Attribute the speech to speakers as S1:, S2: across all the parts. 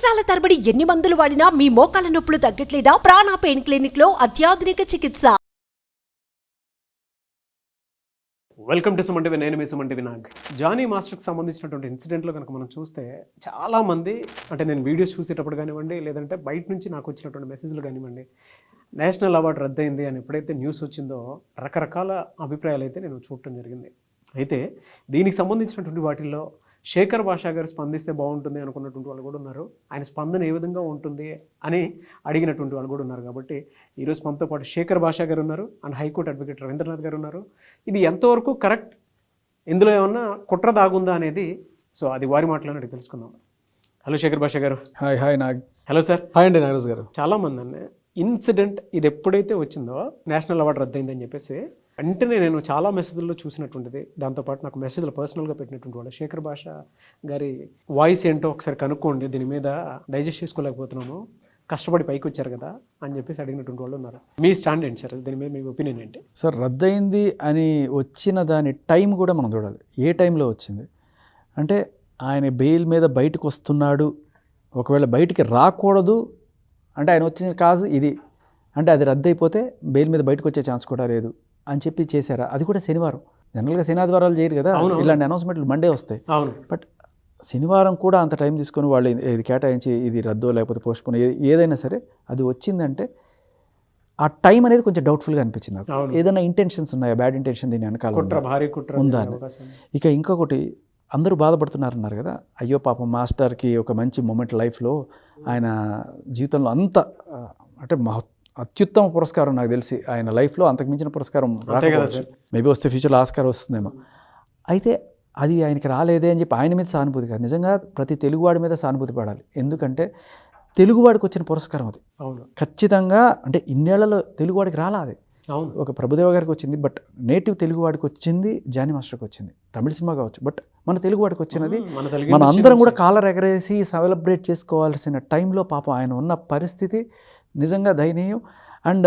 S1: సంవత్సరాల తరబడి ఎన్ని మందులు వాడినా మీ మోకాల నొప్పులు తగ్గట్లేదా? ప్రాణ పెయిన్ క్లినిక్ లో అత్యాధునిక చికిత్స.
S2: Welcome to Suman TV. నేను మీ సుమన్ టీవీ నాగ్. జానీ మాస్టర్కి సంబంధించినటువంటి ఇన్సిడెంట్లో కనుక మనం చూస్తే చాలామంది, అంటే నేను వీడియోస్ చూసేటప్పుడు కానివ్వండి, లేదంటే బయట నుంచి నాకు వచ్చినటువంటి మెసేజ్లు కానివ్వండి, నేషనల్ అవార్డు రద్దయింది అని ఎప్పుడైతే న్యూస్ వచ్చిందో రకరకాల అభిప్రాయాలు అయితే నేను చూడటం జరిగింది. అయితే దీనికి సంబంధించినటువంటి వాటిల్లో శేఖర్ భాషా గారు స్పందిస్తే బాగుంటుంది అనుకున్నటువంటి వాళ్ళు కూడా ఉన్నారు. ఆయన స్పందన ఏ విధంగా ఉంటుంది అని అడిగినటువంటి వాళ్ళు కూడా ఉన్నారు. కాబట్టి ఈరోజు మనతో పాటు శేఖర్ భాషా గారు ఉన్నారు అండ్ హైకోర్టు అడ్వకేట్ రవీంద్రనాథ్ గారు ఉన్నారు. ఇది ఎంతవరకు కరెక్ట్, ఇందులో ఏమన్నా కుట్ర దాగుందా అనేది అది వారి మాటలను అడిగి తెలుసుకుందాం. హలో శేఖర్ భాషా గారు.
S3: Hi. Hi Nag.
S2: Hello sir.
S3: Hi అండి నాగరాజ్ గారు.
S2: చాలామంది అన్న ఇన్సిడెంట్ ఇది ఎప్పుడైతే వచ్చిందో నేషనల్ అవార్డు రద్దయిందని చెప్పేసి వెంటనే నేను చాలా మెసేజ్ల్లో చూసినటువంటిది, దాంతోపాటు నాకు మెసేజ్లు పర్సనల్గా పెట్టినటువంటి వాళ్ళు, శేఖర్ భాషా గారి వాయిస్ ఏంటో ఒకసారి కనుక్కోండి, దీని మీద డైజెస్ట్ చేసుకోలేకపోతున్నాము, కష్టపడి పైకి వచ్చారు కదా అని చెప్పేసి అడిగినటువంటి వాళ్ళు ఉన్నారు. మీ స్టాండ్ ఏంటి సార్? దీని మీద మీ ఒపీనియన్ ఏంటి?
S3: సార్, రద్దయింది అని వచ్చిన దాని టైం కూడా మనం చూడాలి. ఏ టైంలో వచ్చింది అంటే, ఆయన బెయిల్ మీద బయటకు వస్తున్నాడు, ఒకవేళ బయటికి రాకూడదు అంటే ఆయన వచ్చిన కాజు ఇది అంటే అది రద్దయిపోతే బెయిల్ మీద బయటకు వచ్చే ఛాన్స్ కూడా లేదు అని చెప్పి చేశారా? అది కూడా శనివారం. జనరల్గా శనివారాలు చేయరు కదా, ఇలాంటి అనౌన్స్మెంట్లు మండే వస్తాయి. బట్ శనివారం కూడా అంత టైం తీసుకొని వాళ్ళు ఇది కేటాయించి ఇది రద్దో లేకపోతే పోస్ట్పోన్ ఏదైనా సరే అది వచ్చిందంటే ఆ టైం అనేది కొంచెం డౌట్ఫుల్గా అనిపించింది నాకు. ఏదైనా ఇంటెన్షన్స్ ఉన్నాయా, బ్యాడ్ ఇంటెన్షన్ దీని వెనకాల ఉందా? ఇక ఇంకొకటి, అందరూ బాధపడుతున్నారన్నారు కదా, అయ్యో పాపం మాస్టర్కి ఒక మంచి మూమెంట్ లైఫ్లో, ఆయన జీవితంలో అంత అంటే అత్యుత్తమ పురస్కారం నాకు తెలిసి ఆయన లైఫ్లో అంతకు మించిన పురస్కారం మేబీ వస్తే ఫ్యూచర్లో ఆస్కార్ వస్తుందేమో. అయితే అది ఆయనకి రాలేదే అని చెప్పి ఆయన మీద సానుభూతి కాదు, నిజంగా ప్రతి తెలుగువాడి మీద సానుభూతి పడాలి. ఎందుకంటే తెలుగువాడికి వచ్చిన పురస్కారం అది.
S2: అవును,
S3: ఖచ్చితంగా. అంటే ఇన్నేళ్లలో తెలుగువాడికి రాలా అది.
S2: అవును,
S3: ఒక ప్రభుదేవ గారికి వచ్చింది, బట్ నేటివ్ తెలుగువాడికి వచ్చింది, జానీ మాస్టర్కి వచ్చింది. తమిళ సినిమా కావచ్చు, బట్ మన తెలుగువాడికి వచ్చినది మన అందరం కూడా కాలర్ ఎగరేసి సెలబ్రేట్ చేసుకోవాల్సిన టైంలో పాపం ఆయన ఉన్న పరిస్థితి నిజంగా దయనీయం. అండ్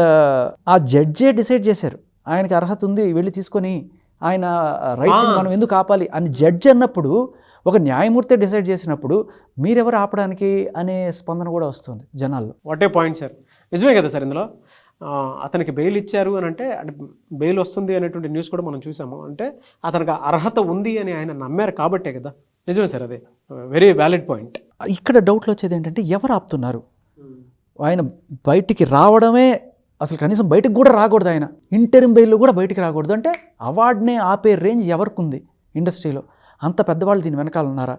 S3: ఆ జడ్జే డిసైడ్ చేశారు ఆయనకి అర్హత ఉంది, వెళ్ళి తీసుకొని ఆయన రైట్స్ని మనం ఎందుకు ఆపాలి అని జడ్జి అన్నప్పుడు, ఒక న్యాయమూర్తి డిసైడ్ చేసినప్పుడు మీరెవరు ఆపడానికి అనే స్పందన కూడా వస్తుంది జనాల్లో.
S2: What a point sir. నిజమే కదా సార్. ఇందులో అతనికి బెయిల్ ఇచ్చారు అని అంటే బెయిల్ వస్తుంది అనేటువంటి న్యూస్ కూడా మనం చూసాము. అంటే అతనికి అర్హత ఉంది అని ఆయన నమ్మారు కాబట్టే కదా. నిజమే సార్, అదే వెరీ వ్యాలిడ్ పాయింట్.
S3: ఇక్కడ డౌట్లు వచ్చేది ఏంటంటే, ఎవరు ఆపుతున్నారు? ఆయన బయటికి రావడమే అసలు కనీసం బయటకు కూడా రాకూడదు, ఆయన ఇంటరిమ్ బెయిల్లో కూడా బయటికి రాకూడదు అంటే అవార్డునే ఆపే రేంజ్ ఎవరికి ఉంది ఇండస్ట్రీలో? అంత పెద్దవాళ్ళు దీని వెనకాల ఉన్నారా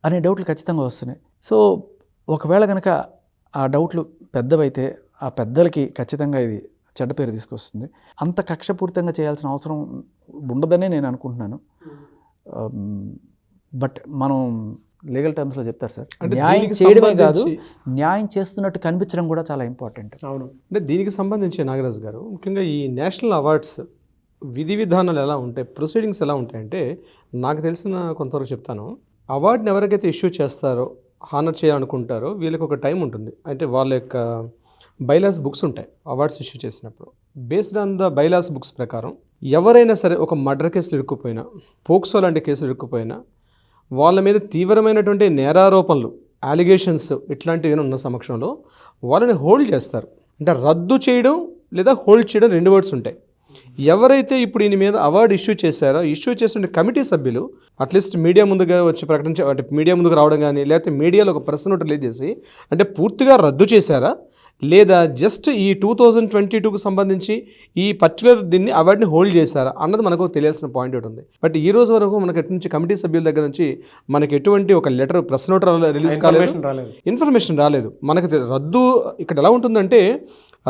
S3: అనే డౌట్లు ఖచ్చితంగా వస్తున్నాయి. సో ఒకవేళ కనుక ఆ డౌట్లు పెద్దవైతే ఆ పెద్దలకి ఖచ్చితంగా ఇది చెడ్డ పేరు తీసుకొస్తుంది. అంత కక్షపూరితంగా చేయాల్సిన అవసరం ఉండదనే నేను అనుకుంటున్నాను. బట్ మనం లీగల్ టర్మ్స్లో చెప్తారు సార్, న్యాయం చేయడమే కాదు, న్యాయం చేస్తున్నట్టు కనిపించడం కూడా చాలా ఇంపార్టెంట్.
S4: అవును, అంటే దీనికి సంబంధించి నాగరాజ్ గారు, ముఖ్యంగా ఈ నేషనల్ అవార్డ్స్ విధి విధానాలు ఎలా ఉంటాయి, ప్రొసీడింగ్స్ ఎలా ఉంటాయంటే, నాకు తెలిసిన కొంతవరకు చెప్తాను. అవార్డుని ఎవరికైతే ఇష్యూ చేస్తారో, హానర్ చేయాలనుకుంటారో, వీళ్ళకి ఒక టైం ఉంటుంది. అంటే వాళ్ళ యొక్క బైలాస్ బుక్స్ ఉంటాయి అవార్డ్స్ ఇష్యూ చేసినప్పుడు. Based on the bylaws books ప్రకారం ఎవరైనా సరే ఒక మర్డర్ కేసులు ఇరుక్కుపోయినా, పోక్సో లాంటి కేసులు ఇరుక్కుపోయినా, వాళ్ళ మీద తీవ్రమైనటువంటి నేరారోపణలు, అలిగేషన్స్ ఇట్లాంటివి ఉన్న సమక్షంలో వాళ్ళని హోల్డ్ చేస్తారు. అంటే రద్దు చేయడం లేదా హోల్డ్ చేయడం, రెండు వర్డ్స్ ఉంటాయి. ఎవరైతే ఇప్పుడు ఈయన మీద అవార్డు ఇష్యూ చేశారో, ఇష్యూ చేసిన కమిటీ సభ్యులు అట్లీస్ట్ మీడియా ముందుగా వచ్చి ప్రకటించే, అంటే మీడియా ముందుకు రావడం కానీ, లేకపోతే మీడియాలో ఒక ప్రెస్ నోట్ రిలీజ్ చేసి అంటే పూర్తిగా రద్దు చేశారా, లేదా జస్ట్ ఈ 2022కు సంబంధించి ఈ పర్టికులర్ దీన్ని అవార్డుని హోల్డ్ చేశారా అన్నది మనకు తెలియాల్సిన పాయింట్ ఒకటి ఉంది. బట్ ఈ రోజు వరకు మనకు ఎటు నుంచి కమిటీ సభ్యుల దగ్గర నుంచి మనకి ఎటువంటి ఒక లెటర్, ప్రెస్ నోట్ రిలీజ్ కాలేదు, ఇన్ఫర్మేషన్ రాలేదు. మనకు రద్దు ఇక్కడ ఎలా ఉంటుందంటే,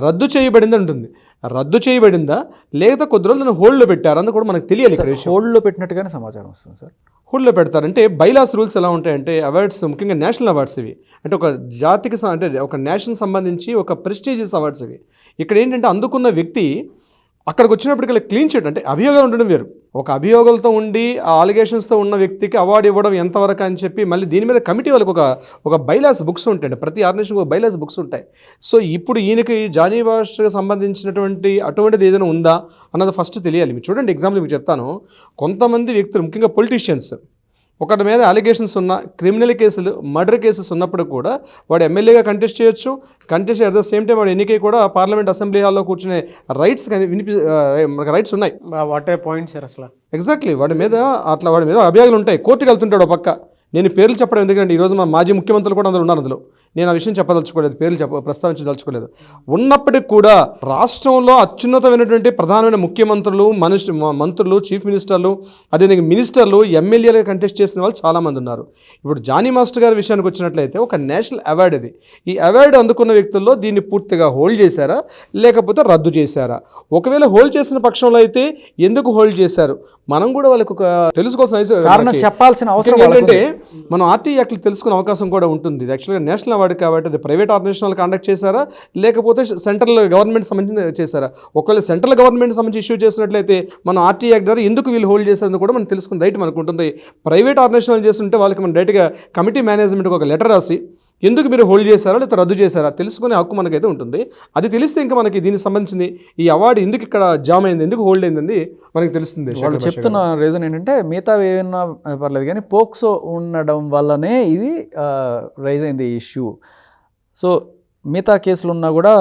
S4: రద్దు చేయబడింది ఉంటుంది. రద్దు చేయబడిందా లేదా కొద్ది రోజులు హోల్డ్లో పెట్టారని కూడా మనకు తెలియాలి.
S3: హోల్డ్లో పెట్టినట్టుగానే సమాచారం వస్తుంది సార్.
S4: హోల్డ్లో పెడతారంటే బైలాస్ రూల్స్ ఎలా ఉంటాయంటే, అవార్డ్స్ ముఖ్యంగా నేషనల్ అవార్డ్స్ ఇవి, అంటే ఒక జాతికి అంటే ఒక నేషన్ సంబంధించి ఒక ప్రెస్టీజియస్ అవార్డ్స్ ఇవి. ఇక్కడ ఏంటంటే అందుకున్న వ్యక్తి అక్కడికి వచ్చినప్పటికీ క్లీన్ చిట్, అంటే అభియోగాలు ఉండడం వేరు. ఒక అభియోగాలతో ఉండి ఆ ఆలిగేషన్స్తో ఉన్న వ్యక్తికి అవార్డు ఇవ్వడం ఎంతవరకు అని చెప్పి మళ్ళీ దీని మీద కమిటీ వాళ్ళకి ఒక బైలాస్ బుక్స్ ఉంటాయి. ప్రతి ఆర్గనైజేషన్కి ఒక బైలాస్ బుక్స్ ఉంటాయి. సో ఇప్పుడు ఈయనకి జానీ మాస్టర్కి సంబంధించినటువంటి అటువంటిది ఏదైనా ఉందా అన్నది ఫస్ట్ తెలియాలి. మీరు చూడండి, ఎగ్జాంపుల్ మీకు చెప్తాను. కొంతమంది వ్యక్తులు, ముఖ్యంగా పొలిటీషియన్స్, ఒకటి మీద అలిగేషన్స్ ఉన్న క్రిమినల్ కేసులు, మర్డర్ కేసెస్ ఉన్నప్పుడు కూడా వాడు ఎమ్మెల్యేగా కంటెస్ట్ చేయొచ్చు. Contest at the same time వాడు ఎన్నికై కూడా పార్లమెంట్ అసెంబ్లీ హాల్లో కూర్చునే రైట్స్ మనకు రైట్స్ ఉన్నాయి.
S2: వాట్ ఏ పాయింట్ సార్ అసలు.
S4: ఎగ్జాక్ట్లీ వాడి మీద అభియోగాలు ఉంటాయి. కోర్టుకు వెళ్తుంటాడు ఒక పక్క. నేను పేర్లు చెప్పడం ఎందుకంటే ఈరోజు మా మాజీ ముఖ్యమంత్రులు కూడా అందరూ ఉన్నారు అందులో. నేను ఆ విషయం చెప్పదలుచుకోలేదు, పేర్లు ప్రస్తావించదలుచుకోలేదు. ఉన్నప్పటికీ కూడా రాష్ట్రంలో అత్యున్నతమైనటువంటి ప్రధానమైన ముఖ్యమంత్రులు, మంత్రులు, చీఫ్ మినిస్టర్లు, అదేవిధంగా మినిస్టర్లు, ఎమ్మెల్యేలు కంటెస్ట్ చేసిన వాళ్ళు చాలామంది ఉన్నారు. ఇప్పుడు జానీ మాస్టర్ గారి విషయానికి వచ్చినట్లయితే ఒక నేషనల్ అవార్డు ఇది. ఈ అవార్డు అందుకున్న వ్యక్తుల్లో దీన్ని పూర్తిగా హోల్డ్ చేశారా లేకపోతే రద్దు చేశారా? ఒకవేళ హోల్డ్ చేసిన పక్షంలో అయితే ఎందుకు హోల్డ్ చేశారు మనం కూడా వాళ్ళకి ఒక తెలుసుకోవాల్సిన
S3: కారణం చెప్పాల్సిన అవసరం
S4: ఏంటంటే మనం ఆర్టీ యాక్ట్లు తెలుసుకునే అవకాశం కూడా ఉంటుంది. యాక్చువల్గా నేషనల్ అవార్డు కాబట్టి అది ప్రైవేట్ ఆర్గనైజేషన్ కండక్ట్ చేశారా లేకపోతే సెంట్రల్ గవర్నమెంట్ సంబంధించి చేశారా? ఒకవేళ సెంట్రల్ గవర్నమెంట్ సంబంధించి ఇష్యూ చేసినట్లయితే మనం ఆర్టీ యాక్ట్ ద్వారా ఎందుకు వీళ్ళు హోల్డ్ చేశారని కూడా మనం తెలుసుకునే రైట్ మనకు ఉంటుంది. ప్రైవేట్ ఆర్గనైజేషన్ చేస్తుంటే వాళ్ళకి మనం డైరెక్ట్గా కమిటీ మేనేజ్మెంట్కి ఒక లెటర్ రాసి ఎందుకు మీరు హోల్డ్ చేశారా లేదా రద్దు చేశారా తెలుసుకునే హక్కు మనకైతే ఉంటుంది. అది తెలిస్తే ఇంకా మనకి దీనికి సంబంధించింది ఈ అవార్డు ఎందుకు ఇక్కడ జామ్ అయింది, ఎందుకు హోల్డ్ అయింది మనకి తెలుస్తుంది.
S3: వాళ్ళు చెప్తున్న రీజన్ ఏంటంటే మిగతా ఏమన్నా పర్లేదు కానీ పోక్సో ఉండడం వల్లనే ఇది రైజ్ అయింది ఇష్యూ. సో మిగతా కేసులు ఉన్నా కూడా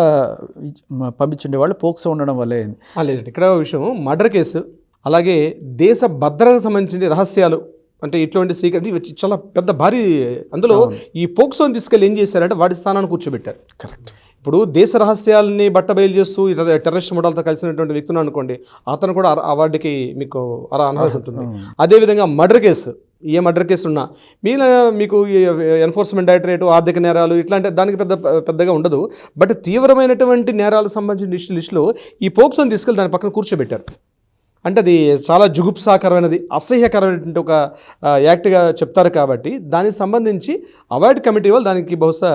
S3: పంపించుండే వాళ్ళు పోక్సో ఉండడం వల్లే అయింది.
S4: లేదండి, ఇక్కడ విషయం మర్డర్ కేసు, అలాగే దేశ భద్రతకు సంబంధించిన రహస్యాలు, అంటే ఇటువంటి సీక్రెట్ చాలా పెద్ద భారీ. అందులో ఈ పోక్సోని తీసుకెళ్ళి ఏం చేశారంటే వాడి స్థానాన్ని కూర్చోబెట్టారు.
S3: కరెక్ట్.
S4: ఇప్పుడు దేశ రహస్యాలని బట్టబయలు చేస్తూ టెర్రరిస్ట్ మోడల్తో కలిసినటువంటి వ్యక్తులు అనుకోండి, అతను కూడా అవార్డుకి మీకు అనర్హత ఉంటుంది. అదేవిధంగా మర్డర్ కేసు, ఏ మర్డర్ కేసు ఉన్నా మీకు ఎన్ఫోర్స్మెంట్ డైరెక్టరేట్, ఆర్థిక నేరాలు ఇట్లాంటి దానికి పెద్దగా ఉండదు. బట్ తీవ్రమైనటువంటి నేరాలకు సంబంధించిన లిస్టులో ఈ పోక్సోని తీసుకెళ్ళి దాని పక్కన కూర్చోబెట్టారు. అంటే అది చాలా జుగుప్సాకరమైనది, అసహ్యకరమైనటువంటి ఒక యాక్ట్గా చెప్తారు. కాబట్టి దానికి సంబంధించి అవార్డు కమిటీ వాళ్ళు దానికి బహుశా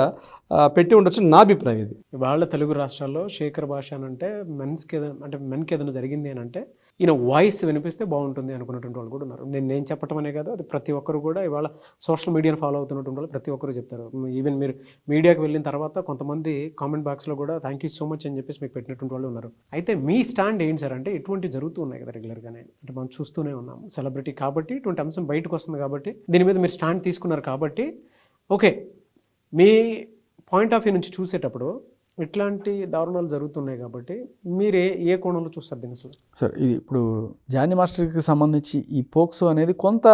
S4: పెట్టి ఉండొచ్చు నా అభిప్రాయం. ఇది
S2: వాళ్ళ తెలుగు రాష్ట్రాల్లో శేఖర్ భాష అంటే మెన్కి ఏదైనా జరిగింది అని అంటే ఈయన వాయిస్ వినిపిస్తే బాగుంటుంది అనుకున్నటువంటి వాళ్ళు కూడా ఉన్నారు. నేను చెప్పటం అనే కాదు, అది ప్రతి ఒక్కరు కూడా ఇవాళ సోషల్ మీడియాను ఫాలో అవుతున్నటువంటి వాళ్ళు ప్రతి ఒక్కరు చెప్తారు. ఈవెన్ మీరు మీడియాకి వెళ్ళిన తర్వాత కొంతమంది కామెంట్ బాక్స్లో కూడా థ్యాంక్ యూ సో మచ్ అని చెప్పేసి మీకు పెట్టినటువంటి వాళ్ళు ఉన్నారు. అయితే మీ స్టాండ్ ఏంటి సార్ అంటే ఇటువంటి జరుగుతూ ఉన్నాయి కదా రెగ్యులర్గానే, అంటే మనం చూస్తూనే ఉన్నాము. సెలబ్రిటీ కాబట్టి ఇటువంటి అంశం బయటకు వస్తుంది కాబట్టి దీని మీద మీరు స్టాండ్ తీసుకున్నారు కాబట్టి okay, me point of view నుంచి చూసేటప్పుడు ఇట్లాంటి దారుణాలు జరుగుతున్నాయి కాబట్టి మీరు ఏ కోణంలో చూస్తారు దీన్ని అసలు?
S3: సార్ ఇది ఇప్పుడు జానీ మాస్టర్కి సంబంధించి ఈ పోక్సో అనేది కొంత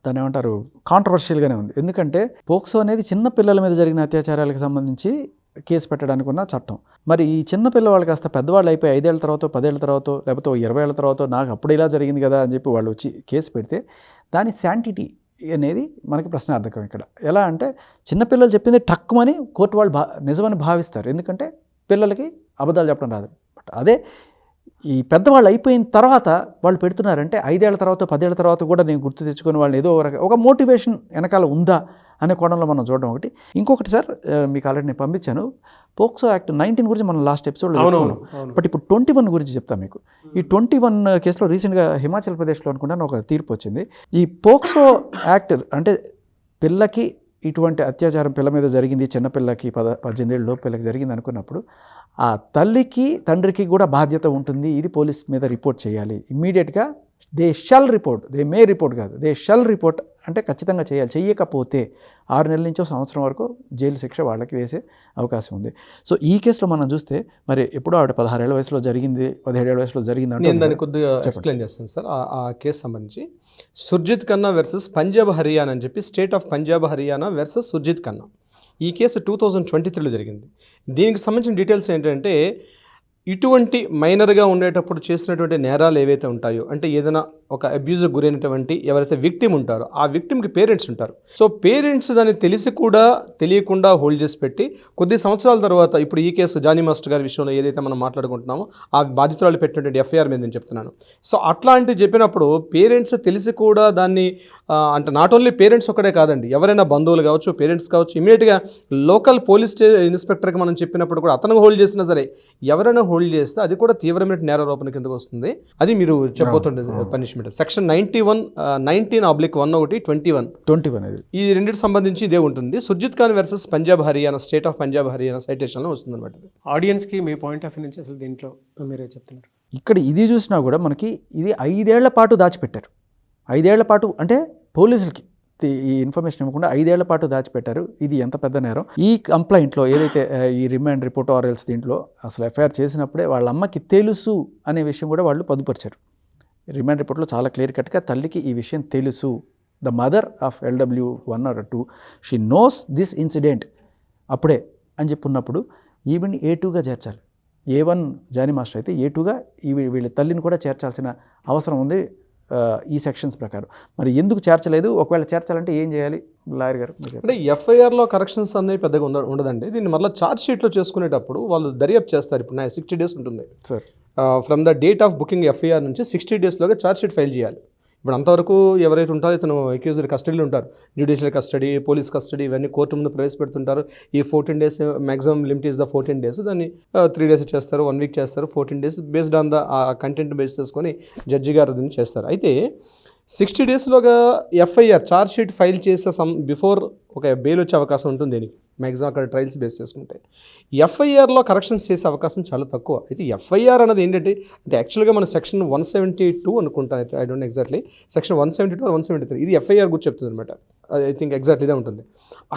S3: దాన్ని ఏమంటారు కాంట్రవర్షియల్గానే ఉంది. ఎందుకంటే పోక్సో అనేది చిన్న పిల్లల మీద జరిగిన అత్యాచారాలకు సంబంధించి కేసు పెట్టడానికి ఉన్న చట్టం. మరి ఈ చిన్న పిల్లవాళ్ళు కాస్త పెద్దవాళ్ళు అయిపోయి 5 ఏళ్ల తర్వాత 10 ఏళ్ల తర్వాత లేకపోతే 20 ఏళ్ల తర్వాత నాకు అప్పుడు ఇలా జరిగింది కదా అని చెప్పి వాళ్ళు వచ్చి కేసు పెడితే దాని శాంటిటీ అనేది మనకి ప్రశ్నార్థకం. ఇక్కడ ఎలా అంటే చిన్నపిల్లలు చెప్పింది టక్కుమని కోర్టు వాళ్ళు నిజమని భావిస్తారు, ఎందుకంటే పిల్లలకి అబద్ధాలు చెప్పడం రాదు. బట్ అదే ఈ పెద్దవాళ్ళు అయిపోయిన తర్వాత వాళ్ళు పెడుతున్నారంటే 5 ఏళ్ల తర్వాత 10 ఏళ్ల తర్వాత కూడా నేను గుర్తు తెచ్చుకొని వాళ్ళని ఏదో ఒక మోటివేషన్ వెనకాల ఉందా అనే కోణంలో మనం చూడడం ఒకటి. ఇంకొకటి సార్, మీకు ఆల్రెడీ నేను పంపించాను పోక్సో యాక్ట్ 19 గురించి మనం లాస్ట్ ఎపిసోడ్లో చెప్పుకున్నాం. బట్ ఇప్పుడు 21 గురించి చెప్తాను మీకు. ఈ 21 కేసులో రీసెంట్గా హిమాచల్ ప్రదేశ్లో అనుకుంటాను ఒక తీర్పు వచ్చింది. ఈ పోక్సో యాక్ట్ అంటే పిల్లకి ఇటువంటి అత్యాచారం పిల్ల మీద జరిగింది, చిన్నపిల్లకి 18 ఏళ్ళ లోపు పిల్లకి జరిగింది అనుకున్నప్పుడు ఆ తల్లికి తండ్రికి కూడా బాధ్యత ఉంటుంది. ఇది పోలీస్ మీద రిపోర్ట్ చేయాలి ఇమ్మీడియట్గా. They shall report, they may report కాదు, దే షల్ రిపోర్ట్ అంటే ఖచ్చితంగా చేయాలి. చెయ్యకపోతే 6 నెలల నుంచో సంవత్సరం వరకు జైలు శిక్ష వాళ్ళకి వేసే అవకాశం ఉంది. సో ఈ కేసులో మనం చూస్తే మరి ఎప్పుడో ఆవిడ 16 ఏళ్ల వయసులో జరిగింది, 17 ఏళ్ల వయసులో జరిగింది అంటే
S4: నేను దాన్ని కొద్దిగా ఎక్స్ప్లెయిన్ చేస్తాను సార్. ఆ కేసు సంబంధించి సుర్జిత్ ఖన్నా వర్సెస్ పంజాబ్ హర్యానా అని చెప్పి state of Punjab Haryana versus Surjit Khanna. ఈ కేసు 2023లో జరిగింది. దీనికి సంబంధించిన డీటెయిల్స్ ఏంటంటే ఇటువంటి మైనర్గా ఉండేటప్పుడు చేసినటువంటి నేరాలు ఏవైతే ఉంటాయో, అంటే ఏదైనా ఒక అబ్యూజ్కి గురైనటువంటి ఎవరైతే విక్టిమ్ ఉంటారో ఆ విక్టిమ్కి పేరెంట్స్ ఉంటారు. సో పేరెంట్స్ దాన్ని తెలిసి కూడా తెలియకుండా హోల్డ్ చేసి పెట్టి కొద్ది సంవత్సరాల తర్వాత, ఇప్పుడు ఈ కేసు జానీ మాస్టర్ గారి విషయంలో ఏదైతే మనం మాట్లాడుకుంటున్నామో ఆ బాధితురాలు పెట్టినటువంటి ఎఫ్ఐఆర్ మీద నేను చెప్తున్నాను. సో అట్లాంటివి చెప్పినప్పుడు పేరెంట్స్ తెలిసి కూడా దాన్ని అంటే నాట్ ఓన్లీ పేరెంట్స్ ఒక్కడే కాదండి, ఎవరైనా బంధువులు కావచ్చు, పేరెంట్స్ కావచ్చు, ఇమీడియట్గా లోకల్ పోలీస్ ఇన్స్పెక్టర్కి మనం చెప్పినప్పుడు కూడా అతను హోల్డ్ చేసినా సరే ఎవరైనా హోల్డ్ చేస్తే అది కూడా తీవ్రమైన నేరారోపణ కిందకు వస్తుంది. అది మీరు చెప్పబోతుండే పనిష్మెంట్ సెక్షన్ 19(1) ఈ రెండింటికి సంబంధించి ఇదే ఉంటుంది. Surjit Khan versus Punjab Haryana, state of Punjab Haryana సైటేషన్లో వస్తుంది అనమాట.
S2: ఆడియన్స్కి మీ పాయింట్ ఆఫ్ వ్యూ నుంచి అసలు దీంట్లో మీరే చెప్తున్నారు.
S3: ఇక్కడ ఇది చూసినా కూడా మనకి ఇది 5 ఏళ్ల పాటు దాచిపెట్టారు. 5 ఏళ్ల పాటు అంటే పోలీసులకి ఈ ఇన్ఫర్మేషన్ ఇవ్వకుండా 5 ఏళ్ల పాటు దాచిపెట్టారు. ఇది ఎంత పెద్ద నేరం. ఈ కంప్లైంట్లో ఏదైతే ఈ రిమాండ్ రిపోర్ట్ ఆర్ఎల్స్ దీంట్లో అసలు ఎఫ్ఐఆర్ చేసినప్పుడే వాళ్ళ అమ్మకి తెలుసు అనే విషయం కూడా వాళ్ళు పొందుపరిచారు. రిమాండ్ రిపోర్ట్లో చాలా క్లియర్ కట్గా తల్లికి ఈ విషయం తెలుసు. The mother of LW1 or 2 she knows this incident అప్పుడే అని చెప్పున్నప్పుడు ఈవెన్ A2గా చేర్చాలి. A1 జానీ మాస్టర్ అయితే A2గా వీళ్ళ తల్లిని కూడా చేర్చాల్సిన అవసరం ఉంది ఈ సెక్షన్స్ ప్రకారం. మరి ఎందుకు చేర్చలేదు? ఒకవేళ చేర్చాలంటే ఏం చేయాలి లాయర్ గారు?
S4: అంటే ఎఫ్ఐఆర్లో కరెక్షన్స్ అనేవి పెద్దగా ఉండదండి. దీన్ని మళ్ళీ ఛార్జ్ షీట్లో చేసుకునేటప్పుడు వాళ్ళు దర్యాప్తు చేస్తారు. ఇప్పుడు 60 days ఉంటుంది
S3: sir.
S4: From the date of booking FIR నుంచి 60 daysలోగా ఛార్జ్ షీట్ ఫైల్ చేయాలి. ఇప్పుడు అంతవరకు ఎవరైతే ఉంటారో ఇతను అక్యూజ్డ్ కస్టడీలో ఉంటారు. జ్యుడిషియల్ కస్టడీ, పోలీస్ కస్టడీ ఇవన్నీ కోర్టు ముందు ప్రవేశపెడుతుంటారు. ఈ 14 days maximum limit is the 14 days. దాన్ని 3 days చేస్తారు, 1 week చేస్తారు, 14 days based on the content base చేసుకొని జడ్జి గారు దీన్ని చేస్తారు. అయితే 60 daysలోగా ఎఫ్ఐఆర్ ఛార్జ్ షీట్ ఫైల్ చేసే బిఫోర్ ఒక బెయిల్ వచ్చే అవకాశం ఉంటుంది. దీనికి మ్యాక్సిమం అక్కడ ట్రయల్స్ బేస్ చేసుకుంటే ఎఫ్ఐఆర్లో కరెక్షన్స్ చేసే అవకాశం చాలా తక్కువ. అయితే ఎఫ్ఐఆర్ అనేది ఏంటంటే అంటే యాక్చువల్గా మన సెక్షన్ 172 అనుకుంటాను, I don't exactly, section 172 or 173 ఇది ఎఫ్ఐఆర్ గురించి చెప్తుంది అనమాట. ఐ థింక్ ఎగ్జాక్ట్లీ ఇదే ఉంటుంది.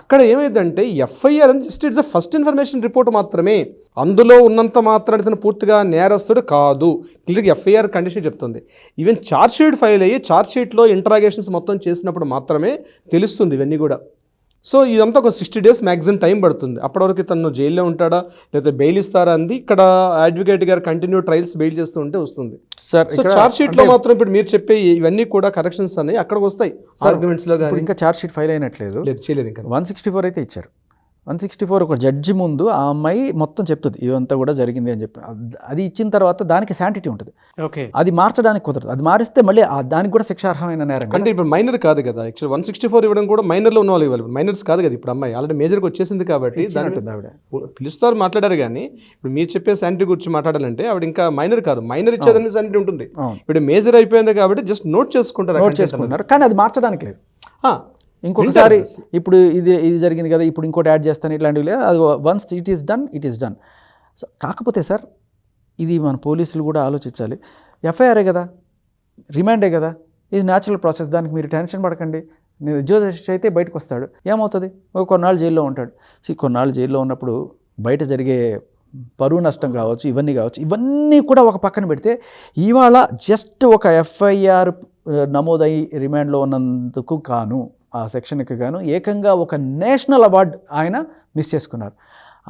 S4: అక్కడ ఏమైందంటే ఎఫ్ఐఆర్ అని just it's the first information report మాత్రమే. అందులో ఉన్నంత మాత్రాన్ని ఇతను పూర్తిగా నేరస్తుడు కాదు. క్లియర్గా ఎఫ్ఐఆర్ కండిషన్ చెప్తుంది. ఈవెన్ ఛార్జ్ షీట్ ఫైల్ అయ్యి ఛార్జ్ షీట్లో ఇంటరాగేషన్స్ మొత్తం చేసినప్పుడు మాత్రమే తెలుస్తుంది ఇవన్నీ కూడా. సో ఇదంతా ఒక 60 days మ్యాక్సిమం టైం పడుతుంది. అప్పటివరకు తను జైల్లో ఉంటాడా లేకపోతే బెయిల్ ఇస్తారా అంది ఇక్కడ అడ్వకేట్ గారు కంటిన్యూ ట్రయల్స్ బెయిల్ చేస్తూ ఉంటే వస్తుంది. సో ఛార్జ్ షీట్లో మాత్రం ఇప్పుడు మీరు చెప్పే ఇవన్నీ కూడా కరెక్షన్స్ అనేవి అక్కడికి వస్తాయి ఆర్గ్యుమెంట్స్లో.
S3: ఇంకా ఛార్జ్ షీట్ ఫైల్ అయినట్లేదు,
S4: చేయలేదు ఇంకా.
S3: 164 అయితే ఇచ్చారు. 164 ఒక జడ్జి ముందు ఆ అమ్మాయి మొత్తం చెప్తుంది ఇదంతా కూడా జరిగింది అని చెప్పి. అది ఇచ్చిన తర్వాత దానికి శాంటిటీ ఉంటుంది.
S2: ఓకే,
S3: అది మార్చడానికి కుదరదు. అది మారిస్తే మళ్ళీ దానికి కూడా శిక్షార్హమైన నేరం.
S4: అంటే ఇప్పుడు మైనర్ కాదు కదా యాక్చువల్ 164 ఇవ్వడం కూడా మైనర్లో ఉన్న వాళ్ళు ఇవ్వాలి. మైనర్స్ కాదు కదా ఇప్పుడు అమ్మాయి ఆల్రెడీ మేజర్కి వచ్చేసింది కాబట్టి
S3: ఆవిడ
S4: పిలుస్తారు మాట్లాడారు. కానీ ఇప్పుడు మీరు చెప్పే శాంటిటీ గురించి మాట్లాడాలంటే ఆవిడ ఇంకా మైనర్ కాదు, మైనర్ ఇచ్చేదానికి శాంటిటీ ఉంటుంది. ఇప్పుడు మేజర్ అయిపోయింది కాబట్టి జస్ట్ నోట్ చేసుకుంటారు
S3: కానీ అది మార్చడానికి లేదు. ఇంకొకసారి ఇప్పుడు ఇది జరిగింది కదా, ఇప్పుడు ఇంకోటి యాడ్ చేస్తాను ఇట్లాంటివి లేదు. అది once it is done. So కాకపోతే సార్ ఇది మన పోలీసులు కూడా ఆలోచించాలి. ఎఫ్ఐఆరే కదా, రిమాండే కదా, ఇది న్యాచురల్ ప్రాసెస్. దానికి మీరు టెన్షన్ పడకండి. నిర్దోషి అయితే బయటకు వస్తాడు, ఏమవుతుంది? కొన్నాళ్ళు జైల్లో ఉంటాడు. కొన్నాళ్ళు జైల్లో ఉన్నప్పుడు బయట జరిగే పరువు నష్టం కావచ్చు, ఇవన్నీ కూడా ఒక పక్కన పెడితే ఇవాళ జస్ట్ ఒక ఎఫ్ఐఆర్ నమోదై రిమాండ్లో ఉన్నందుకు కాను, ఆ సెక్షన్కి గాను ఏకంగా ఒక నేషనల్ అవార్డు ఆయన మిస్ చేసుకున్నారు.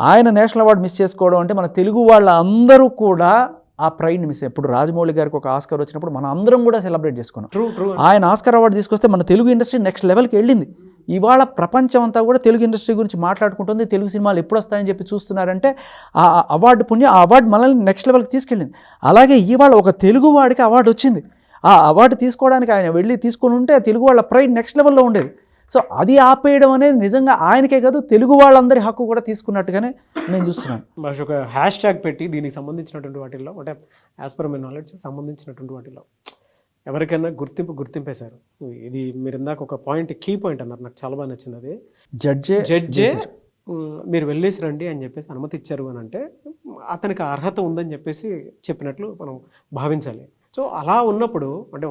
S3: ఆయన నేషనల్ అవార్డు మిస్ చేసుకోవడం అంటే మన తెలుగు వాళ్ళ అందరూ కూడా ఆ ప్రైడ్ని మిస్. ఇప్పుడు రాజమౌళి గారికి ఒక ఆస్కార్ వచ్చినప్పుడు మనం అందరం కూడా సెలబ్రేట్ చేసుకున్నాం. ఆయన ఆస్కార్ అవార్డు తీసుకొస్తే మన తెలుగు ఇండస్ట్రీ నెక్స్ట్ లెవెల్కి వెళ్ళింది. ఇవాళ ప్రపంచం అంతా కూడా తెలుగు ఇండస్ట్రీ గురించి మాట్లాడుకుంటుంది. తెలుగు సినిమాలు ఎప్పుడు వస్తాయని చెప్పి చూస్తున్నారంటే ఆ అవార్డు పుణ్యం, ఆ అవార్డు మనల్ని నెక్స్ట్ లెవెల్కి తీసుకెళ్ళింది. అలాగే ఇవాళ ఒక తెలుగు వాడికి అవార్డు వచ్చింది. ఆ అవార్డు తీసుకోవడానికి ఆయన వెళ్ళి తీసుకొని ఉంటే తెలుగు వాళ్ళ ప్రైడ్ నెక్స్ట్ లెవెల్లో ఉండేది. సో అది ఆపేయడం అనేది నిజంగా ఆయనకే కాదు తెలుగు వాళ్ళందరి హక్కు కూడా తీసుకున్నట్టుగానే నేను చూస్తున్నాను.
S2: ఒక హ్యాష్ ట్యాగ్ పెట్టి దీనికి సంబంధించినటువంటి వాటిల్లో అంటే యాజ్ పర్ మై నాలెడ్జ్ సంబంధించినటువంటి వాటిల్లో ఎవరికైనా గుర్తింపే సార్. ఇది మీరు ఇందాక ఒక కీ పాయింట్ అన్నారు, నాకు చాలా బాగా నచ్చింది. అది జడ్జే మీరు వెళ్ళేసి రండి అని చెప్పేసి అనుమతి ఇచ్చారు అని అంటే అతనికి అర్హత ఉందని చెప్పేసి చెప్పినట్లు మనం భావించాలి. సో అలా ఉన్నప్పుడు అంటే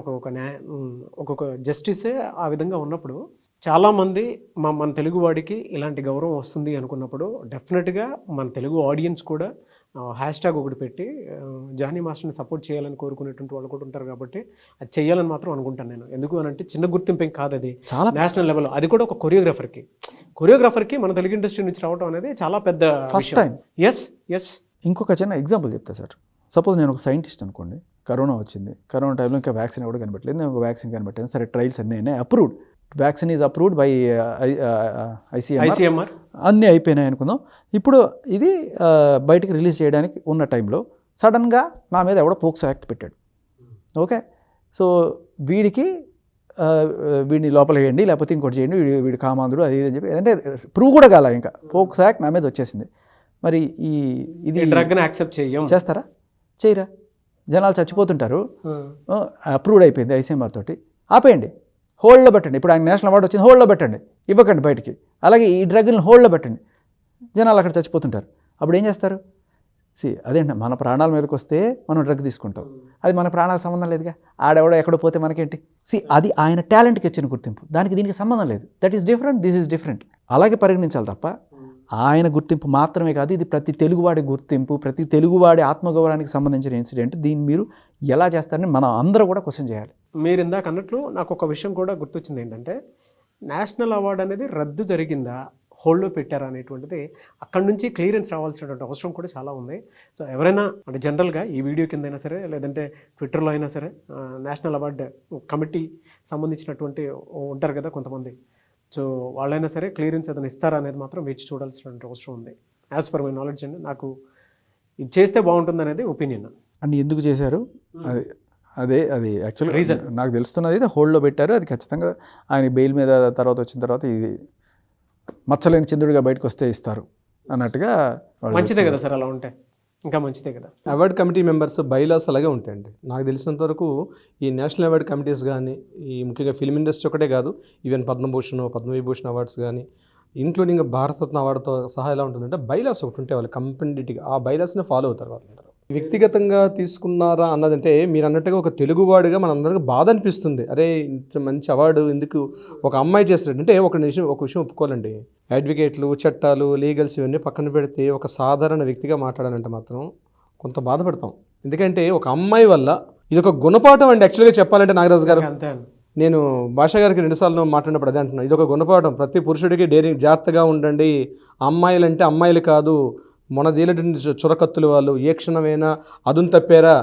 S2: ఒక్కొక్క జస్టిసే ఆ విధంగా ఉన్నప్పుడు చాలామంది మన తెలుగు వాడికి ఇలాంటి గౌరవం వస్తుంది అనుకున్నప్పుడు డెఫినెట్గా మన తెలుగు ఆడియన్స్ కూడా హ్యాష్ ట్యాగ్ ఒకటి పెట్టి జానీ మాస్టర్ని సపోర్ట్ చేయాలని కోరుకునేటువంటి వాళ్ళు కూడా ఉంటారు. కాబట్టి అది చేయాలని మాత్రం అనుకుంటాను నేను. ఎందుకు అని అంటే చిన్న గుర్తింపు ఏం కాదు, అది చాలా నేషనల్ లెవెల్. అది కూడా ఒక కొరియోగ్రాఫర్కి మన తెలుగు ఇండస్ట్రీ నుంచి రావడం అనేది చాలా పెద్ద
S3: ఫస్ట్ టైం.
S2: ఎస్
S3: ఇంకొక చిన్న ఎగ్జాంపుల్ చెప్తా సార్. సపోజ్ నేను ఒక సైంటిస్ట్ అనుకోండి, కరోనా వచ్చింది. కరోనా టైంలో ఇంకా వ్యాక్సిన్ కూడా కనిపెట్టలేదు, నేను ఒక వ్యాక్సిన్ కనిపెట్టాను. సరే ట్రయల్స్ అన్నీ approved, vaccine is approved by ICMR అన్నీ అయిపోయినాయి అనుకుందాం. ఇప్పుడు ఇది బయటికి రిలీజ్ చేయడానికి ఉన్న టైంలో సడన్గా నా మీద ఎవడో పోక్సో యాక్ట్ పెట్టాడు. ఓకే, సో వీడిని లోపల వేయండి లేకపోతే ఇంకోటి చేయండి, వీడి కామాంధుడు అది అని చెప్పి అంటే ప్రూవ్ కూడా కాల, ఇంకా పోక్సో యాక్ట్ నా మీద వచ్చేసింది. మరి ఇది
S2: డ్రగ్ని యాక్సెప్ట్
S3: చేస్తారా? చేయరా? జనాలు చచ్చిపోతుంటారు. అప్రూవ్డ్ అయిపోయింది ICMR తోటి, ఆపేయండి, హోల్డ్లో పెట్టండి. ఇప్పుడు ఆయన నేషనల్ అవార్డు వచ్చింది, హోల్డ్లో పెట్టండి, ఇవ్వకండి బయటికి. అలాగే ఈ డ్రగ్ని హోల్డ్లో పెట్టండి, జనాలు అక్కడ చచ్చిపోతుంటారు. అప్పుడు ఏం చేస్తారు? అదేంటి మన ప్రాణాల మీదకి వస్తే మనం డ్రగ్ తీసుకుంటాం, అది మన ప్రాణాల సంబంధం లేదుగా, ఆడెవడో ఎక్కడో పోతే మనకేంటి. అది ఆయన టాలెంట్కి ఇచ్చిన గుర్తింపు, దానికి దీనికి సంబంధం లేదు. That is different, this is different. అలాగే పరిగణించాలి తప్ప ఆయన గుర్తింపు మాత్రమే కాదు, ఇది ప్రతి తెలుగువాడి గుర్తింపు, ప్రతి తెలుగువాడి ఆత్మగౌరవానికి సంబంధించిన ఇన్సిడెంట్. దీన్ని మీరు ఎలా చేస్తారని మనం అందరూ కూడా క్వశ్చన్ చేయాలి.
S2: మీరు ఇందాక అన్నట్లు నాకు ఒక విషయం కూడా గుర్తొచ్చింది, ఏంటంటే నేషనల్ అవార్డు అనేది రద్దు జరిగిందా, హోల్డ్లో పెట్టారా అనేటువంటిది అక్కడి నుంచి క్లియరెన్స్ రావాల్సినటువంటి అవసరం కూడా చాలా ఉంది. సో ఎవరైనా అంటే జనరల్గా ఈ వీడియో కింద అయినా సరే, లేదంటే ట్విట్టర్లో అయినా సరే, నేషనల్ అవార్డు కమిటీ సంబంధించినటువంటి ఉంటారు కదా కొంతమంది, సో వాళ్ళైనా సరే క్లియరెన్స్ ఏదైనా ఇస్తారా అనేది మాత్రం వేచి చూడాల్సినటువంటి అవసరం ఉంది. యాజ్ పర్ మై నాలెడ్జ్ అండి, నాకు ఇది చేస్తే బాగుంటుంది అనేది ఒపీనియన్.
S3: అండ్ ఎందుకు చేశారు అది యాక్చువల్గా రీజన్ నాకు తెలుస్తున్నది, అయితే హోల్డ్లో పెట్టారు. అది ఖచ్చితంగా ఆయన బెయిల్ మీద తర్వాత వచ్చిన తర్వాత ఇది మచ్చలేని చంద్రుడిగా బయటకు వస్తే ఇస్తారు అన్నట్టుగా.
S2: మంచిదే కదా సార్, అలా ఉంటే ఇంకా మంచిదే కదా.
S4: అవార్డ్ కమిటీ మెంబర్స్ బైలాస్ అలాగే ఉంటాయండి. నాకు తెలిసినంత వరకు ఈ నేషనల్ అవార్డ్ కమిటీస్ కానీ, ఈ ముఖ్యంగా ఫిల్మ్ ఇండస్ట్రీ ఒకటే కాదు, ఈవెన్ పద్మభూషణ్, పద్మవిభూషణ్ అవార్డ్స్ కానీ, ఇంక్లూడింగ్ భారతరత్న అవార్డుతో సహా ఎలా ఉంటుందంటే బైలాస్ ఒకటి ఉంటే వాళ్ళు కంప్లీట్గా ఆ బైలాస్ని ఫాలో అవుతారు వాళ్ళందరూ. వ్యక్తిగతంగా తీసుకున్నారా అన్నదంటే మీరు అన్నట్టుగా ఒక తెలుగువాడిగా మనందరికీ బాధ అనిపిస్తుంది. అరే ఇంత మంచి అవార్డు ఎందుకు ఒక అమ్మాయి చేస్తాడు అంటే ఒక విషయం ఒప్పుకోవాలండి. అడ్వకేట్లు, చట్టాలు, లీగల్స్ ఇవన్నీ పక్కన పెడితే ఒక సాధారణ వ్యక్తిగా మాట్లాడాలంటే మాత్రం కొంత బాధపడతాం. ఎందుకంటే ఒక అమ్మాయి వల్ల ఇది ఒక గుణపాఠం అండి. యాక్చువల్గా చెప్పాలంటే నాగరాజు గారు,
S2: అంతే.
S4: నేను భాష గారికి 2 సార్లు మాట్లాడినప్పుడు అదే అంటున్నాను, ఇది ఒక గుణపాఠం. ప్రతి పురుషుడికి డేరింగ్, జాగ్రత్తగా ఉండండి. అమ్మాయిలు అంటే అమ్మాయిలు కాదు, మొనదేలటి చురకత్తులు వాళ్ళు, ఏ క్షణమైనా అదును తప్పారా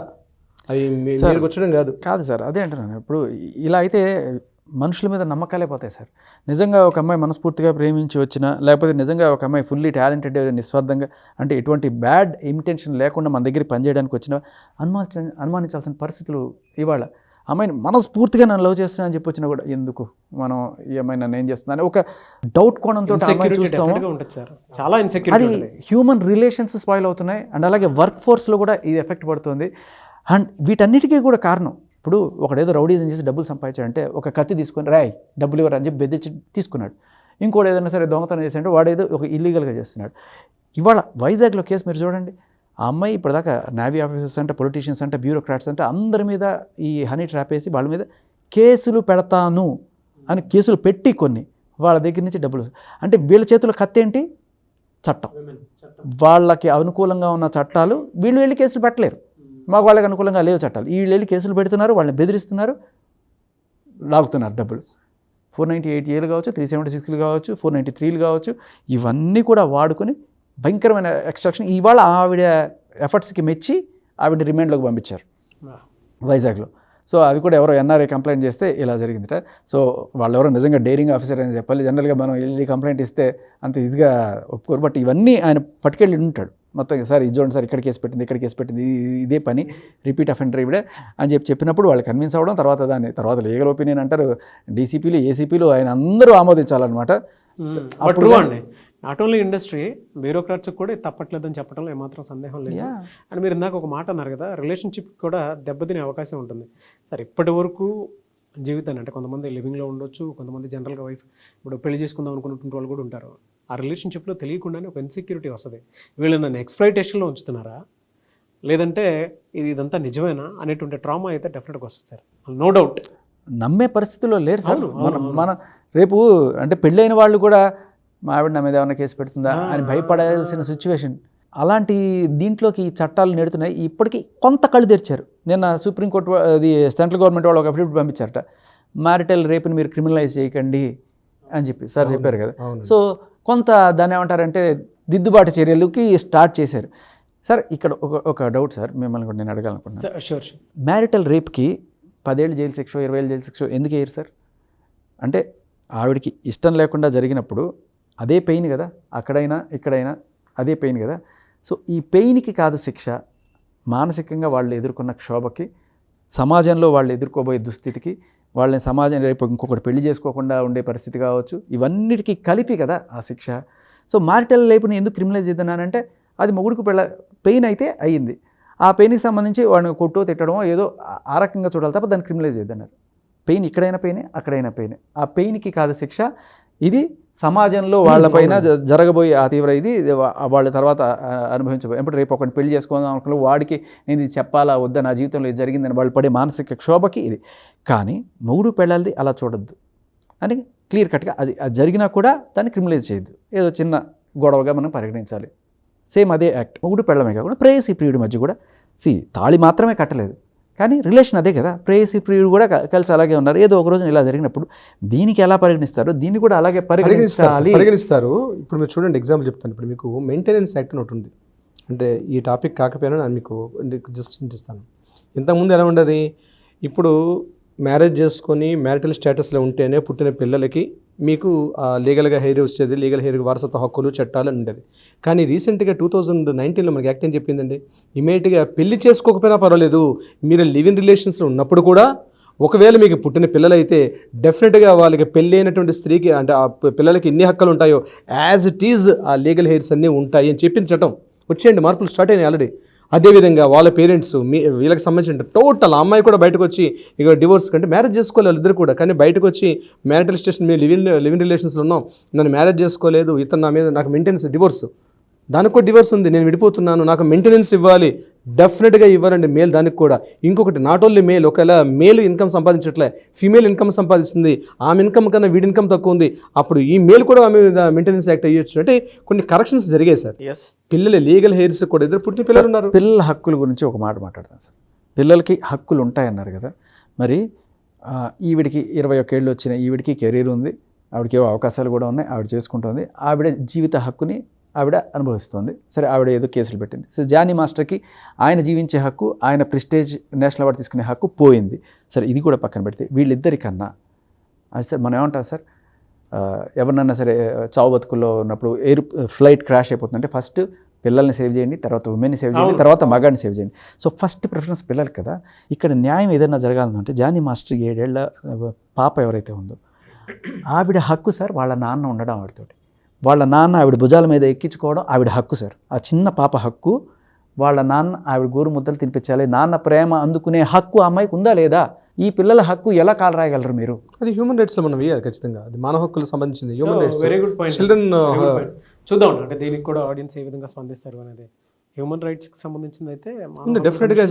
S4: అవి మీరు కూర్చోడం కాదు
S3: సార్. అదే అంటున్నాను. ఇప్పుడు ఇలా అయితే మనుషుల మీద నమ్మకాలే పోతాయి సార్. నిజంగా ఒక అమ్మాయి మనస్ఫూర్తిగా ప్రేమించి వచ్చినా, లేకపోతే నిజంగా ఒక అమ్మాయి ఫుల్లీ టాలెంటెడ్, నిస్వార్థంగా, అంటే ఎటువంటి బ్యాడ్ ఇంటెన్షన్ లేకుండా మన దగ్గర పనిచేయడానికి వచ్చినా అనుమానించాల్సిన పరిస్థితులు ఇవాళ. అమ్మాయిని మనస్ఫూర్తిగా నన్ను లవ్ చేస్తున్నా అని చెప్పి వచ్చినా కూడా ఎందుకు మనం ఈ అమ్మాయి నన్ను ఏం చేస్తున్నా అని ఒక డౌట్ కోణంతో చూస్తాము. అది హ్యూమన్ రిలేషన్స్ స్పాయిల్ అవుతున్నాయి. అండ్ అలాగే వర్క్ ఫోర్స్లో కూడా ఇది ఎఫెక్ట్ పడుతుంది. అండ్ వీటన్నిటికీ కూడా కారణం, ఇప్పుడు ఒకడేదో రౌడీజం చేసి డబ్బులు సంపాదించాడంటే ఒక కత్తి తీసుకొని రాయ్ డబ్బులు ఇవ్వరు అని చెప్పి బెదిరించి తీసుకున్నాడు. ఇంకోటి ఏదైనా సరే దొంగతనం చేశాడంటే వాడేదో ఒక ఇల్లీగల్గా చేస్తున్నాడు. ఇవాళ వైజాగ్లో కేసు మీరు చూడండి, ఆ అమ్మాయి ఇప్పటిదాకా నేవీ ఆఫీసర్స్ అంటే, పొలిటీషియన్స్ అంటే, బ్యూరోక్రాట్స్ అంటే అందరి మీద ఈ హనీ ట్రాప్ వేసి వాళ్ళ మీద కేసులు పెడతాను అని కేసులు పెట్టి కొన్ని వాళ్ళ దగ్గర నుంచి డబ్బులు, అంటే వీళ్ళ చేతిలో కత్తి ఏంటి, చట్టం. వాళ్ళకి అనుకూలంగా ఉన్న చట్టాలు వీళ్ళు వెళ్ళి కేసులు పెట్టలేరు, మాకు వాళ్ళకి అనుకూలంగా లేవు చట్టాలు. వీళ్ళు వెళ్ళి కేసులు పెడుతున్నారు, వాళ్ళని బెదిరిస్తున్నారు, లాగుతున్నారు డబ్బులు. 498 కావచ్చు, 376 కావచ్చు, 493 కావచ్చు, ఇవన్నీ కూడా వాడుకొని భయంకరమైన ఎక్స్ట్రాక్షన్. ఇవాళ ఆవిడ ఎఫర్ట్స్కి మెచ్చి ఆవిడ రిమాండ్లోకి పంపించారు వైజాగ్లో. సో అది కూడా ఎవరో ఎన్ఆర్ఐ కంప్లైంట్ చేస్తే ఇలా జరిగిందిట. సో వాళ్ళు ఎవరో నిజంగా డేరింగ్ ఆఫీసర్ అని చెప్పాలి. జనరల్గా మనం వెళ్ళి కంప్లైంట్ ఇస్తే అంత ఈజీగా ఒప్పుకోరు. బట్ ఇవన్నీ ఆయన పట్టుకెళ్ళి ఉంటాడు మొత్తం. సార్ ఇది చూడండి సార్, ఇక్కడ కేసు పెట్టింది, ఇక్కడ కేసు పెట్టింది, ఇదే పని, రిపీట్ అఫెండర్ ఇవిడే అని చెప్పినప్పుడు వాళ్ళు కన్విన్స్ అవ్వడం, తర్వాత లీగల్ ఒపీనియన్ అంటారు, డీసీపీలు, ఏసీపీలు ఆయన అందరూ ఆమోదించాలన్నమాట.
S2: అప్పుడు నాట్ ఓన్లీ ఇండస్ట్రీ, బ్యూరోక్రాట్స్కి కూడా తప్పట్లేదని చెప్పడంలో ఏమాత్రం సందేహం లేదు. అండ్ మీరు ఇందాక ఒక మాట అన్నారు కదా, రిలేషన్షిప్ కూడా దెబ్బతినే అవకాశం ఉంటుంది సార్. ఇప్పటి వరకు జీవితాన్ని అంటే కొంతమంది లివింగ్లో ఉండొచ్చు, కొంతమంది జనరల్గా వైఫ్ ఇప్పుడు పెళ్లి చేసుకుందాం అనుకున్నటువంటి వాళ్ళు కూడా ఉంటారు. ఆ రిలేషన్షిప్లో తెలియకుండానే ఒక ఇన్సెక్యూరిటీ వస్తుంది. వీళ్ళు నన్ను ఎక్స్‌ప్లాయిటేషన్లో ఉంచుతున్నారా, లేదంటే ఇదంతా నిజమేనా అనేటువంటి ట్రామా అయితే డెఫినెట్గా వస్తుంది సార్, నో డౌట్.
S3: నమ్మే పరిస్థితుల్లో లేరు సార్. మన రేపు అంటే పెళ్ళైన వాళ్ళు కూడా మా ఆవిడ నా మీద ఏమైనా కేసు పెడుతుందా అని భయపడాల్సిన సిచ్యువేషన్. అలాంటి దీంట్లోకి ఈ చట్టాలు నెడుతున్నాయి. ఇప్పటికీ కొంత కళ్ళు తెరిచారు. నిన్న సుప్రీంకోర్టు అది సెంట్రల్ గవర్నమెంట్ వాళ్ళు ఒక అఫిడవిట్ పంపించారట, మ్యారిటల్ రేప్ని మీరు క్రిమినలైజ్ చేయకండి అని చెప్పి సార్ చెప్పారు కదా. సో కొంత దాన్ని ఏమంటారంటే దిద్దుబాటు చర్యలకి స్టార్ట్ చేశారు. సార్ ఇక్కడ ఒక డౌట్ సార్, మిమ్మల్ని కూడా నేను అడగాలనుకుంటున్నాను.
S2: షూర్.
S3: మ్యారిటల్ రేప్కి 10 ఏళ్ళు జైలు శిక్ష, 20 ఏళ్ళు జైలు శిక్ష ఎందుకు వేయరు సార్? అంటే ఆవిడకి ఇష్టం లేకుండా జరిగినప్పుడు అదే పెయిన్ కదా, అక్కడైనా ఇక్కడైనా అదే పెయిన్ కదా. సో ఈ పెయిన్కి కాదు శిక్ష, మానసికంగా వాళ్ళు ఎదుర్కొన్న క్షోభకి, సమాజంలో వాళ్ళు ఎదుర్కోబోయే దుస్థితికి, వాళ్ళని సమాజం రేపు ఇంకొకటి పెళ్లి చేసుకోకుండా ఉండే పరిస్థితి కావచ్చు, ఇవన్నిటికీ కలిపి కదా ఆ శిక్ష. సో మ్యారిటల్ రేపుని ఎందుకు క్రిమినలైజ్ చేద్దానంటే అది మొగుడుకు పెయిన్ అయితే అయ్యింది, ఆ పెయిన్కి సంబంధించి వాడిని కొట్టో తిట్టడమో ఏదో ఆ రకంగా చూడాలి తప్ప దాన్ని క్రిమినలైజ్ చేద్దన్నారు. పెయిన్ ఇక్కడైనా పెయినే, అక్కడైనా పెయినే, ఆ పెయిన్కి కాదు శిక్ష, ఇది సమాజంలో వాళ్ళపైన జరగబోయే ఆ తీవ్ర ఇది వాళ్ళ తర్వాత అనుభవించబోయే. ఇప్పుడు రేపు ఒకటి పెళ్లి చేసుకుందాం అనుకున్న వాడికి నేను ఇది చెప్పాలా వద్దా, నా జీవితంలో ఇది జరిగిందని వాళ్ళు పడే మానసిక క్షోభకి ఇది. కానీ మొగుడు పెళ్ళాలది అలా చూడొద్దు అని క్లియర్ కట్గా అది జరిగినా కూడా దాన్ని క్రిమినలైజ్ చేయొద్దు, ఏదో చిన్న గొడవగా మనం పరిగణించాలి. సేమ్ అదే యాక్ట్ మొగుడు పెళ్ళమే కాకుండా ప్రేయసి ప్రియుడి మధ్య కూడా తాళి మాత్రమే కట్టలేదు కానీ రిలేషన్ అదే కదా, ప్రేయసి ప్రియుడు కూడా కలిసి అలాగే ఉన్నారు. ఏదో ఒక రోజున ఇలా జరిగినప్పుడు దీనికి ఎలా పరిగణిస్తారో దీన్ని కూడా అలాగే
S4: పరిగణిస్తారు. ఇప్పుడు మీరు చూడండి, ఎగ్జాంపుల్ చెప్తాను. ఇప్పుడు మీకు మెయింటెనెన్స్ యాక్ట్ అని ఒకటి ఉంది. అంటే ఈ టాపిక్ కాకపోయినా నేను మీకు జస్ట్ ఇంటిస్తాను. ఇంతకుముందు ఎలా ఉండదు, ఇప్పుడు మ్యారేజ్ చేసుకొని మ్యారిటల్ స్టేటస్లో ఉంటేనే పుట్టిన పిల్లలకి మీకు లీగల్గా హెయిర్ వచ్చేది, లీగల్ హెయిర్కి వారసత్వ హక్కులు చట్టాలు అని ఉండేది. కానీ రీసెంట్గా 2019లో మనకి యాక్ట్ ఏం చెప్పిందండి, ఇమీడియట్గా పెళ్లి చేసుకోకపోయినా పర్వాలేదు, మీరు లివ్ ఇన్ రిలేషన్స్లో ఉన్నప్పుడు కూడా ఒకవేళ మీకు పుట్టిన పిల్లలైతే డెఫినెట్గా వాళ్ళకి పెళ్ళి అయినటువంటి స్త్రీకి అంటే ఆ పిల్లలకి ఎన్ని హక్కులు ఉంటాయో యాజ్ ఇట్ ఈజ్ ఆ లీగల్ హెయిర్స్ అన్నీ ఉంటాయి అని చెప్పింది చట్టం. వచ్చేయండి, మార్పులు స్టార్ట్ అయినాయి ఆల్రెడీ. అదేవిధంగా వాళ్ళ పేరెంట్స్ వీళ్ళకి సంబంధించిన టోటల్ అమ్మాయి కూడా బయటకు వచ్చి ఇక డివోర్స్ కంటే మ్యారేజ్ చేసుకోలేదు వాళ్ళిద్దరు కూడా, కానీ బయటకు వచ్చి మ్యారిటల్ స్టేషన్ మేము లివ్ ఇన్ రిలేషన్స్లో ఉన్నాం, నన్ను మ్యారేజ్ చేసుకోలేదు, ఇతను నా మీద నాకు మెయింటెనెన్స్ డివోర్స్, దానికి కూడా డివోర్స్ ఉంది, నేను విడిపోతున్నాను, నాకు మెయింటెనెన్స్ ఇవ్వాలి, డెఫినెట్గా ఇవ్వాలండి మేల్ దానికి కూడా. ఇంకొకటి నాట్ ఓన్లీ మేల్, ఒకవేళ మేల్ ఇన్కమ్ సంపాదించట్లే ఫీమేల్ ఇన్కమ్ సంపాదిస్తుంది, ఆమె ఇన్కమ్ కన్నా వీడి ఇన్కమ్ తక్కువ ఉంది, అప్పుడు ఈ మేల్ కూడా ఆమె మెయింటెనెన్స్ యాక్ట్ అయ్యొచ్చు. అంటే కొన్ని కరెక్షన్స్ జరిగాయి సార్. పిల్లల లీగల్ హెయిర్స్ కూడా ఇద్దరు పుట్టిన పిల్లలు ఉన్నారు.
S3: పిల్లల హక్కుల గురించి ఒక మాట మాట్లాడతాను సార్. పిల్లలకి హక్కులు ఉంటాయన్నారు కదా, మరి ఈవిడికి 21 ఏళ్ళు వచ్చిన ఈవిడికి కెరీర్ ఉంది, ఆవిడకి ఏవో అవకాశాలు కూడా ఉన్నాయి, ఆవిడ చేసుకుంటుంది, ఆవిడ జీవిత హక్కుని ఆవిడ అనుభవిస్తుంది. సరే, ఆవిడ ఏదో కేసులు పెట్టింది. సో జానీ మాస్టర్కి ఆయన జీవించే హక్కు, ఆయన ప్రెస్టేజ్ నేషనల్ అవార్డు తీసుకునే హక్కు పోయింది. సరే, ఇది కూడా పక్కన పెడితే వీళ్ళిద్దరికన్నా అది సార్ మనం ఏమంటాం సార్, ఎవరినన్నా సరే చావు బతుకుల్లో ఉన్నప్పుడు ఫ్లైట్ క్రాష్ అయిపోతుందంటే ఫస్ట్ పిల్లల్ని సేవ్ చేయండి, తర్వాత ఉమెన్ని సేవ్ చేయండి, తర్వాత మగాడిని సేవ్ చేయండి. సో ఫస్ట్ ప్రిఫరెన్స్ పిల్లలు కదా. ఇక్కడ న్యాయం ఏదైనా జరగాలంటే జానీ మాస్టర్ 7 ఏళ్ల పాప ఎవరైతే ఉందో ఆవిడ హక్కు సార్, వాళ్ళ నాన్న ఉండడం ఆవిడతోటి, వాళ్ళ నాన్న ఆవిడ భుజాల మీద ఎక్కించుకోవడం ఆవిడ హక్కు సార్. ఆ చిన్న పాప హక్కు, వాళ్ళ నాన్న ఆవిడ గోరు ముద్దలు తినిపించాలి, నాన్న ప్రేమ అందుకునే హక్కు అమ్మాయికి ఉందా లేదా? ఈ పిల్లల హక్కు ఎలా కాలు రాయగలరు మీరు?
S4: అది హ్యూమన్ రైట్స్లో మనం వేయాలి ఖచ్చితంగా, అది మానవ హక్కులకు సంబంధించింది. Human rights,
S2: very good point.
S4: Children
S2: చూద్దాం అంటే దీనికి కూడా ఆడియన్స్ ఏ విధంగా స్పందిస్తారు అనేది. హ్యూమన్ రైట్స్కి సంబంధించింది అయితే
S4: డెఫినెట్గా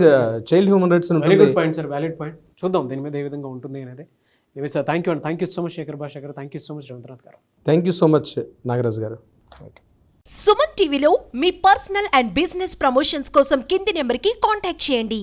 S4: child human rights.
S2: Very good point sir, valid point. చూద్దాం దీని మీద ఏ విధంగా ఉంటుంది అనేది. ఇవి సార్, థ్యాంక్ యూ అండి. Thank you so much Shekhar Basha garu, thank you so much Ravindranath garu.
S4: Thank you so much Nagaraj garu.
S1: Suman టీవీలో మీ పర్సనల్ అండ్ బిజినెస్ ప్రమోషన్స్ కోసం కింది నెంబర్కి కాంటాక్ట్ చేయండి.